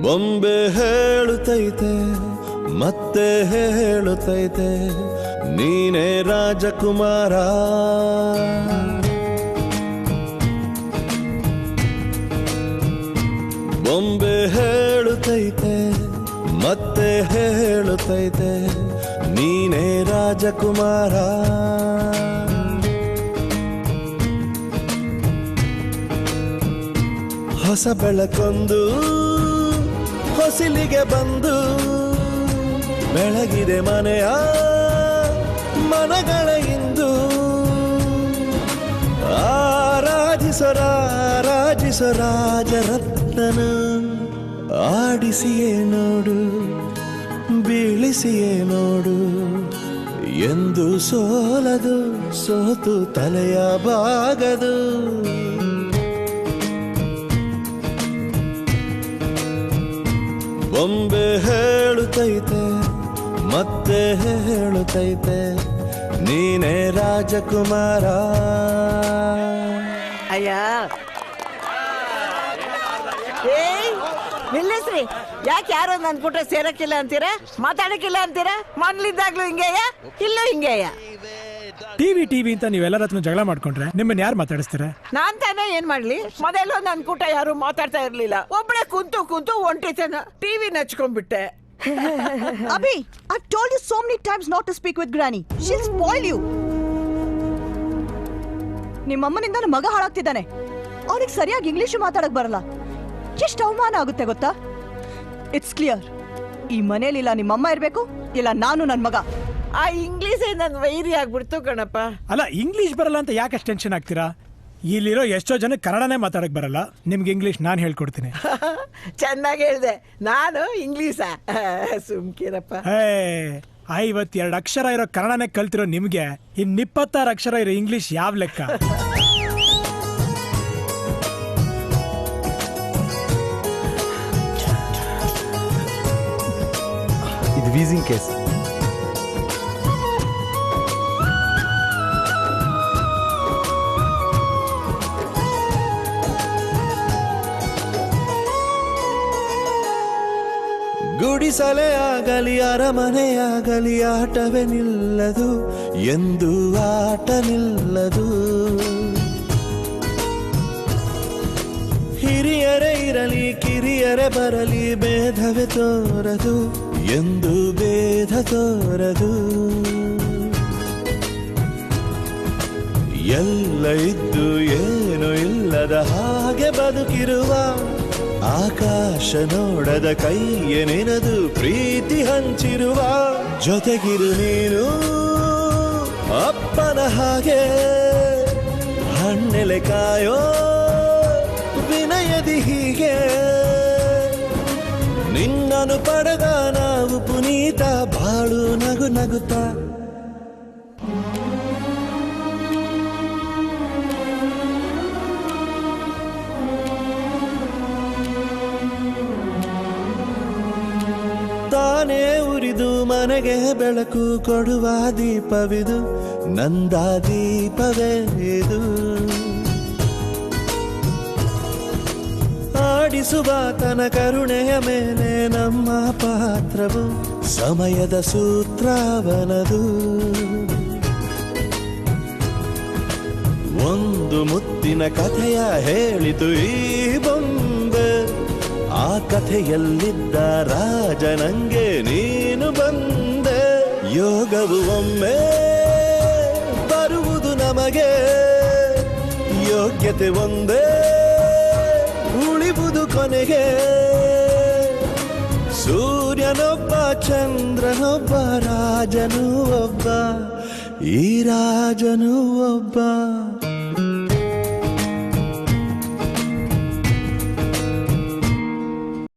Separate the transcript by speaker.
Speaker 1: ಬೊಂಬೆ ಹೇಳುತ್ತೈತೆ ಮತ್ತೆ ಹೇಳುತ್ತೈತೆ ನೀನೇ ರಾಜಕುಮಾರ. ಬೊಂಬೆ ಹೇಳುತ್ತೈತೆ ಮತ್ತೆ ಹೇಳುತ್ತೈತೆ ನೀನೇ ರಾಜಕುಮಾರ. ಹೊಸ ಬೆಳಕೊಂದು ಹೊಸಿಲಿಗೆ ಬಂದು ಬೆಳಗಿದೆ ಮನೆಯ ಮನಗಳ ಇಂದು. ಆರಾಧಿಸೋ ರಾಜರತ್ನನ ಆಡಿಸಿಯೇ ನೋಡು ಬೀಳಿಸಿಯೇ ನೋಡು ಎಂದು ಸೋಲದು ಸೋತು ತಲೆಯ ಬಾಗದು. ಬೊಂಬೆ ಹೇಳುತ್ತೈತೆ ಮತ್ತೆ ಹೇಳುತ್ತೈತೆ ನೀನೇ ರಾಜಕುಮಾರ.
Speaker 2: ಅಯ್ಯ ನಿಲ್ಲಿಸ್ರಿ, ಯಾಕೆ ಯಾರೋ ನನ್ ಕೂಟ ಸೇರಕ್ಕಿಲ್ಲ ಅಂತೀರಾ, ಮಾತಾಡಕ್ಕಿಲ್ಲ ಅಂತೀರಾ? ಮೊನ್ಲಿದ್ದಾಗ್ಲೂ ಹಿಂಗೆಯ ಇಲ್ಲೂ ಹಿಂಗೆಯ.
Speaker 3: ಟಿವಿ ಅಂತ ನೀವೆಲ್ಲರ ಹತ್ರ ಜಗಳ ಮಾಡ್ಕೊಂಡ್ರೆ ನಿಮ್ಮನ್ನ ಯಾರು ಮಾತಾಡಿಸ್ತಾರೆ?
Speaker 2: ನಾನ್ ತಾನೇ ಏನ್ ಮಾಡ್ಲಿ? ಮೊದಲು ನನ್ ಕೂಟ ಯಾರು ಮಾತಾಡ್ತಾ ಇರ್ಲಿಲ್ಲ, ಒಬ್ಳೆ ಕುಂತು ಒಂಟಿತನ TV ನಚ್ಕೊಂಡ್ಬಿಟ್ಟೆ.
Speaker 4: Abhi, I've told you so many times not to speak with Granny. She'll spoil you. ನಿಮ್ಮಮ್ಮನಿಂದ ನನ್ನ ಮಗ ಹಾಳಾಗ್ತಿದ್ದಾನೆ. ಅವನಿಗೆ ಸರಿಯಾಗಿ ಇಂಗ್ಲಿಷ್ ಮಾತಾಡಕ್ ಬರಲ್ಲ. ಎಷ್ಟು ಅವಮಾನ ಆಗುತ್ತೆ ಗೊತ್ತಾ? ಇಟ್ಸ್ ಕ್ಲಿಯರ್, ಈ ಮನೇಲಿ ಇಲ್ಲ ನಿಮ್ಮಮ್ಮ ಇರ್ಬೇಕು, ಇಲ್ಲ ನಾನು ನನ್ನ ಮಗ.
Speaker 2: ಆ ಇಂಗ್ಲಿಷ್ ನನ್ ವೈರಿ ಆಗ್ಬಿಡ್ತು ಕಣಪ್ಪ.
Speaker 3: ಅಲ್ಲ, ಇಂಗ್ಲಿಷ್ ಬರಲ್ಲ ಅಂತ ಯಾಕೆ ಟೆನ್ಷನ್ ಆಗ್ತೀರಾ? ಇಲ್ಲಿರೋ ಎಷ್ಟೋ ಜನ ಕನ್ನಡನೇ ಮಾತಾಡಕ್ ಬರಲ್ಲ, ನಿಮ್ಗೆ ಇಂಗ್ಲಿಷ್ ನಾನು ಹೇಳ್ಕೊಡ್ತೀನಿ.
Speaker 2: ಚೆನ್ನಾಗಿ ಹೇಳ್ದೆ, ನಾನು ಇಂಗ್ಲಿಷ ಸುಮ್ಕಿರಪ್ಪ.
Speaker 3: 52 ಅಕ್ಷರ ಇರೋ ಕನ್ನಡನೇ ಕಲ್ತಿರೋ ನಿಮ್ಗೆ ಇನ್ 26 ಅಕ್ಷರ ಇರೋ ಇಂಗ್ಲಿಷ್ ಯಾವ ಲೆಕ್ಕ?
Speaker 1: ಇದು ವೀಸಿಂಗ್ ಕೇಸ್. ಗುಡಿಸಲೇ ಆಗಲಿ ಅರಮನೆಯಾಗಲಿ ಆಟವೇ ನಿಲ್ಲದು ಎಂದು ಆಟ ನಿಲ್ಲದು. ಹಿರಿಯರೇ ಇರಲಿ ಕಿರಿಯರೇ ಬರಲಿ ಭೇದವೇ ತೋರದು ಎಂದು ಭೇದ ತೋರದು. ಎಲ್ಲ ಇದ್ದು ಏನು ಇಲ್ಲದ ಹಾಗೆ ಬದುಕಿರುವ ಆಕಾಶ ನೋಡದ ಕೈಯ ನೆನೆದು ಪ್ರೀತಿ ಹಂಚಿರುವ ಜೊತೆಗಿರು ನೀನು ಅಪ್ಪನ ಹಾಗೆ ಹಣ್ಣೆಲೆ ಕಾಯೋ ವಿನಯದಿ ಹೀಗೆ. ನಿನ್ನನು ಪಡೆದ ನಾವು ಪುನೀತ ಬಾಳು ನಗು ನಗುತ್ತಾ. ತಾನೇ ಉರಿದು ಮನೆಗೆ ಬೆಳಕು ಕೊಡುವ ದೀಪವಿದು ನಂದ ದೀಪವೇ ಇದು. ಆಡಿಸುವ ತನ ಕರುಣೆಯ ಮೇಲೆ ನಮ್ಮ ಪಾತ್ರವು ಸಮಯದ ಸೂತ್ರವನದು. ಒಂದು ಮುತ್ತಿನ ಕಥೆಯ ಹೇಳಿತು ಈ ಬೊಂಬೆ, ಆ ಕಥೆಯಲ್ಲಿದ್ದ ರಾಜ ನಂಗೆ ನೀನು ಬಂದೆ. ಯೋಗವು ಒಮ್ಮೆ ಬರುವುದು ನಮಗೆ, ಯೋಗ್ಯತೆ ಒಂದೇ ಉಳಿವುದು ಕೊನೆಗೆ. ಸೂರ್ಯನೊಬ್ಬ ಚಂದ್ರನೊಬ್ಬ ರಾಜನು ಒಬ್ಬ, ಈ ರಾಜನು ಒಬ್ಬ.